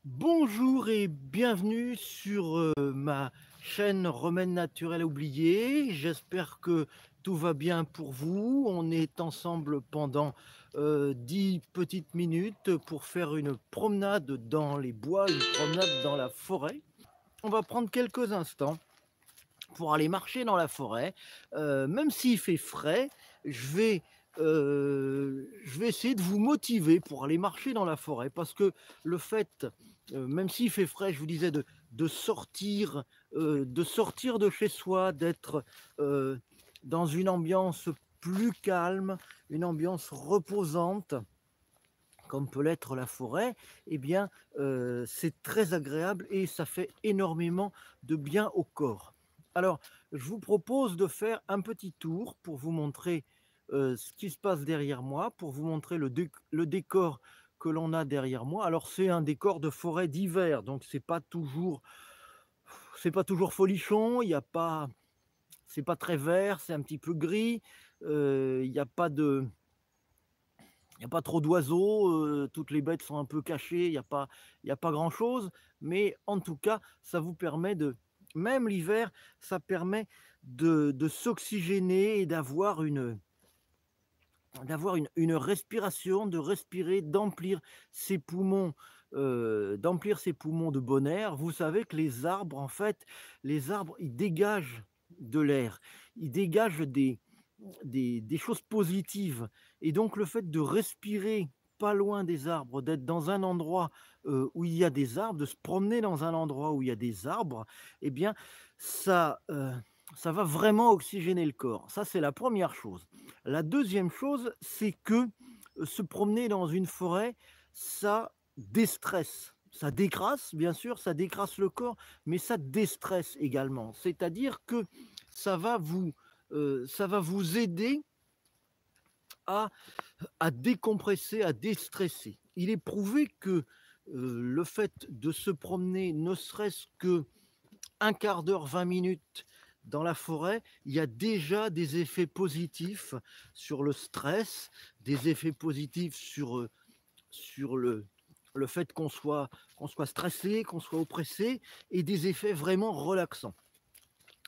Bonjour et bienvenue sur ma chaîne Remèdes naturels oubliés. J'espère que tout va bien pour vous. On est ensemble pendant 10 petites minutes pour faire une promenade dans les bois, une promenade dans la forêt. On va prendre quelques instants pour aller marcher dans la forêt. Même s'il fait frais, je vais, je vais essayer de vous motiver pour aller marcher dans la forêt parce que le fait, même s'il fait frais, je vous disais de sortir, de sortir de chez soi, d'être, dans une ambiance plus calme, une ambiance reposante comme peut l'être la forêt, eh bien, c'est très agréable et ça fait énormément de bien au corps. Alors, je vous propose de faire un petit tour pour vous montrer, ce qui se passe derrière moi, pour vous montrer le décor que l'on a derrière moi. Alors, c'est un décor de forêt d'hiver, donc c'est pas toujours folichon, il y a pas c'est pas très vert, c'est un petit peu gris, il y a pas de il y a pas trop d'oiseaux, toutes les bêtes sont un peu cachées, il y a pas grand-chose, mais en tout cas, ça vous permet de même l'hiver, ça permet de s'oxygéner et d'avoir une respiration, de respirer, d'emplir ses poumons de bon air. Vous savez que les arbres, en fait, les arbres, ils dégagent de l'air, ils dégagent des choses positives et donc le fait de respirer pas loin des arbres, d'être dans un endroit, où il y a des arbres, de se promener dans un endroit où il y a des arbres et bien ça va vraiment oxygéner le corps. Ça, c'est la première chose. La deuxième chose, c'est que, se promener dans une forêt, ça déstresse. Ça décrasse, bien sûr, ça décrasse le corps, mais ça déstresse également. C'est-à-dire que ça va vous, ça va vous aider à décompresser, à déstresser. Il est prouvé que, le fait de se promener, ne serait-ce que un quart d'heure, 20 minutes dans la forêt, il y a déjà des effets positifs sur le stress, des effets positifs sur le fait qu'on soit stressé, qu'on soit oppressé et des effets vraiment relaxants.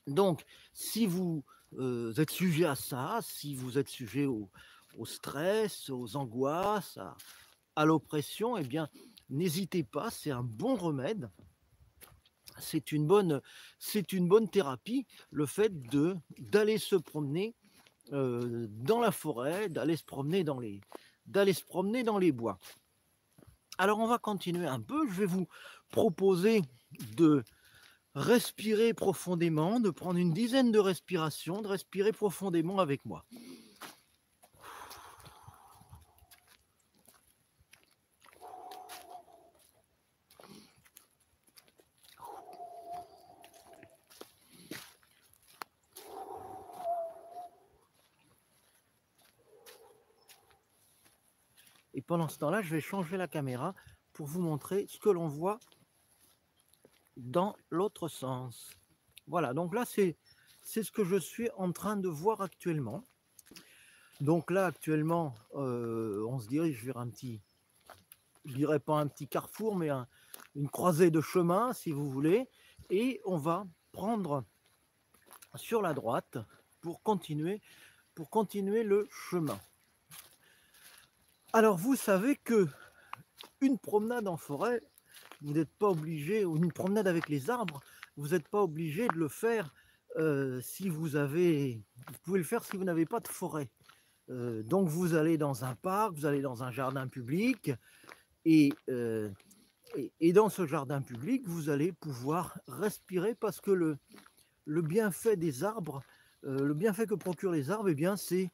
Donc si vous, êtes sujet à ça, si vous êtes sujet au stress, aux angoisses, à l'oppression et bien, n'hésitez pas, c'est un bon remède. C'est une bonne c'est une bonne thérapie, le fait d'aller se promener, dans la forêt, d'aller se promener dans les bois. Alors on va continuer un peu, je vais vous proposer de respirer profondément, de prendre une dizaine de respirations, de respirer profondément avec moi. Et pendant ce temps-là, je vais changer la caméra pour vous montrer ce que l'on voit dans l'autre sens. Voilà, donc là, c'est ce que je suis en train de voir actuellement. Donc là, actuellement, on se dirige vers un petit, je dirais pas un petit carrefour, mais une croisée de chemin, si vous voulez, et on va prendre sur la droite pour continuer le chemin. Alors, vous savez que une promenade en forêt, vous n'êtes pas obligé, ou une promenade avec les arbres, vous n'êtes pas obligé de le faire si vous pouvez le faire si vous n'avez pas de forêt. Donc vous allez dans un parc, vous allez dans un jardin public et, dans ce jardin public, vous allez pouvoir respirer parce que le bienfait des arbres, le bienfait que procurent les arbres, eh bien c'est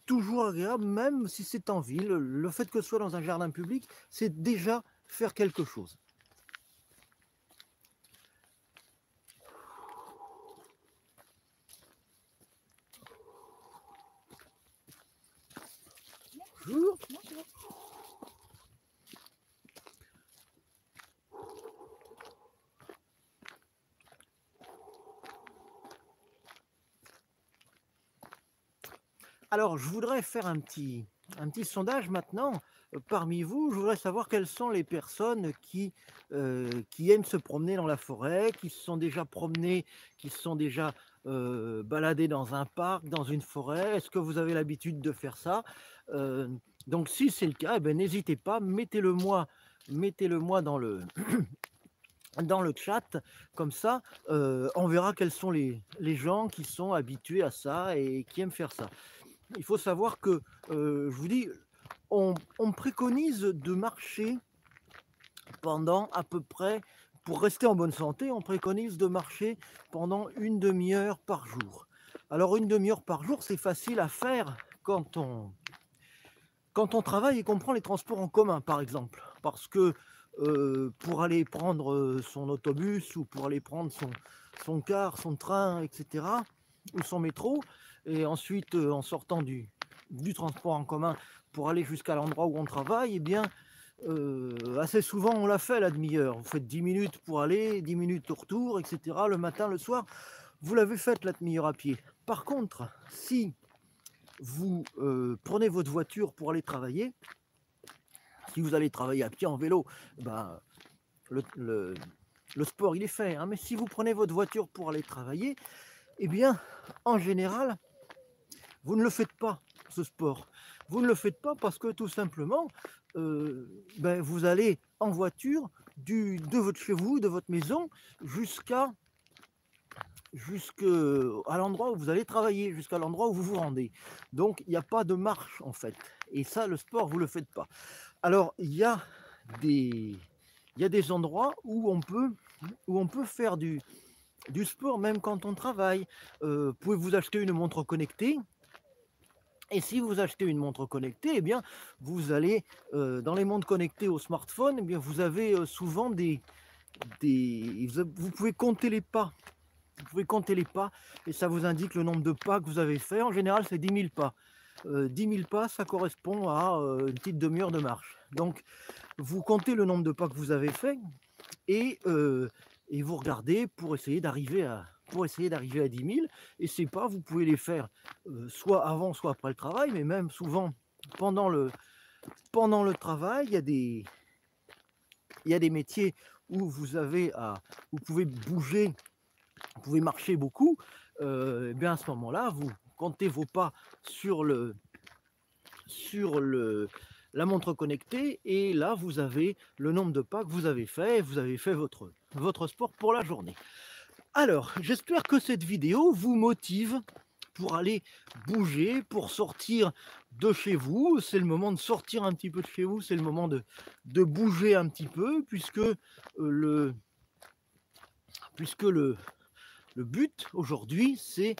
toujours agréable, même si c'est en ville. Le fait que ce soit dans un jardin public, c'est déjà faire quelque chose. Bonjour. Alors, je voudrais faire un petit sondage maintenant. Parmi vous, je voudrais savoir quelles sont les personnes qui aiment se promener dans la forêt, qui se sont déjà promenées, qui se sont déjà baladées dans un parc, dans une forêt. Est-ce que vous avez l'habitude de faire ça? Euh, donc si c'est le cas, eh ben, n'hésitez pas, mettez-le moi dans le chat, comme ça, on verra quels sont les gens qui sont habitués à ça et qui aiment faire ça. Il faut savoir que, je vous dis, on préconise de marcher pendant à peu près, pour rester en bonne santé, on préconise de marcher pendant une demi-heure par jour. Alors une demi-heure par jour, c'est facile à faire quand on travaille et qu'on prend les transports en commun, par exemple. Parce que pour aller prendre son autobus ou pour aller prendre son car, son train, etc., ou son métro, et ensuite en sortant du transport en commun pour aller jusqu'à l'endroit où on travaille, eh bien, assez souvent on l'a fait la demi-heure. Vous faites 10 minutes pour aller, 10 minutes au retour, etc. Le matin, le soir, vous l'avez faite la demi-heure à pied. Par contre, si vous prenez votre voiture pour aller travailler, si vous allez travailler à pied, en vélo, ben, le sport il est fait, hein. Mais si vous prenez votre voiture pour aller travailler, eh bien, en général, vous ne le faites pas, ce sport. Vous ne le faites pas parce que tout simplement, ben, vous allez en voiture de votre chez vous, de votre maison, jusqu'à l'endroit où vous allez travailler, jusqu'à l'endroit où vous vous rendez. Donc, il n'y a pas de marche, en fait. Et ça, le sport, vous ne le faites pas. Alors, des, il y a des endroits où on peut faire du sport même quand on travaille. Pouvez vous acheter une montre connectée. Et si vous achetez une montre connectée, eh bien, vous allez dans les montres connectées au smartphone, eh bien, vous avez souvent vous pouvez compter les pas. Vous pouvez compter les pas et ça vous indique le nombre de pas que vous avez fait. En général, c'est 10 000 pas. 10 000 pas, ça correspond à une petite demi-heure de marche. Donc, vous comptez le nombre de pas que vous avez fait et, vous regardez pour essayer d'arriver à 10 000. Et ces pas, vous pouvez les faire soit avant, soit après le travail, mais même souvent pendant le travail, il y a des métiers où vous pouvez bouger, vous pouvez marcher beaucoup. Eh bien à ce moment-là, vous comptez vos pas sur la montre connectée et là vous avez le nombre de pas que vous avez fait, votre sport pour la journée. Alors, j'espère que cette vidéo vous motive pour aller bouger, pour sortir de chez vous. C'est le moment de sortir un petit peu de chez vous, c'est le moment de bouger un petit peu, puisque le but aujourd'hui, c'est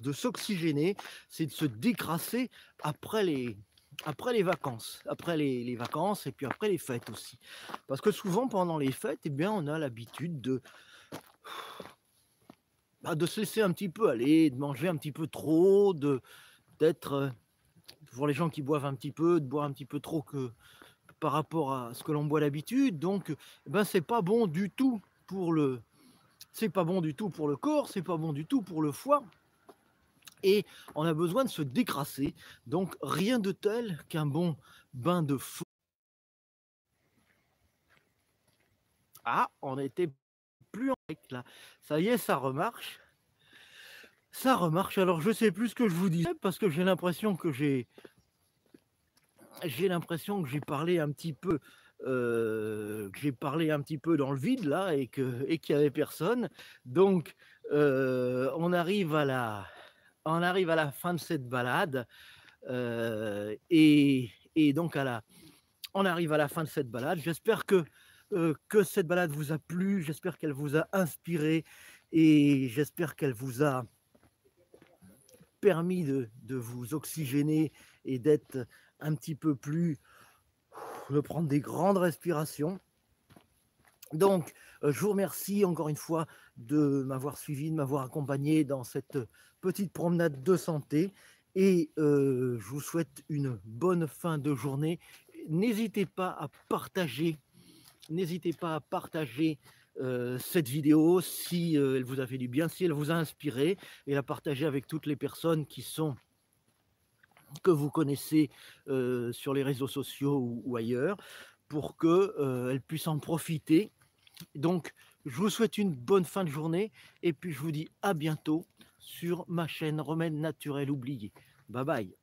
de s'oxygéner, c'est de se dégrasser après les vacances, les vacances et puis après les fêtes aussi. Parce que souvent pendant les fêtes, eh bien, on a l'habitude de se laisser un petit peu aller, de manger un petit peu trop, d'être, pour les gens qui boivent un petit peu, de boire un petit peu trop par rapport à ce que l'on boit d'habitude. Donc, eh ben, c'est pas bon du tout c'est pas bon du tout pour le corps, c'est pas bon du tout pour le foie. Et on a besoin de se dégrasser. Donc, rien de tel qu'un bon bain de feu. Ah, on était plus en direct là. Ça y est, ça remarche. Ça remarche. Alors, je sais plus ce que je vous disais parce que j'ai l'impression que j'ai parlé un petit peu, dans le vide là et qu'il y avait personne. Donc, on arrive à la fin de cette balade, et donc on arrive à la fin de cette balade. J'espère que cette balade vous a plu, j'espère qu'elle vous a inspiré et j'espère qu'elle vous a permis de vous oxygéner et d'être un petit peu plus, de prendre des grandes respirations. Donc, je vous remercie encore une fois de m'avoir suivi, de m'avoir accompagné dans cette petite promenade de santé et je vous souhaite une bonne fin de journée. N'hésitez pas à partager cette vidéo si elle vous a fait du bien, si elle vous a inspiré, et la partager avec toutes les personnes qui sont que vous connaissez, sur les réseaux sociaux ou ailleurs pour que, elles puissent en profiter. Donc je vous souhaite une bonne fin de journée et puis je vous dis à bientôt sur ma chaîne Remèdes naturels oubliés. Bye bye.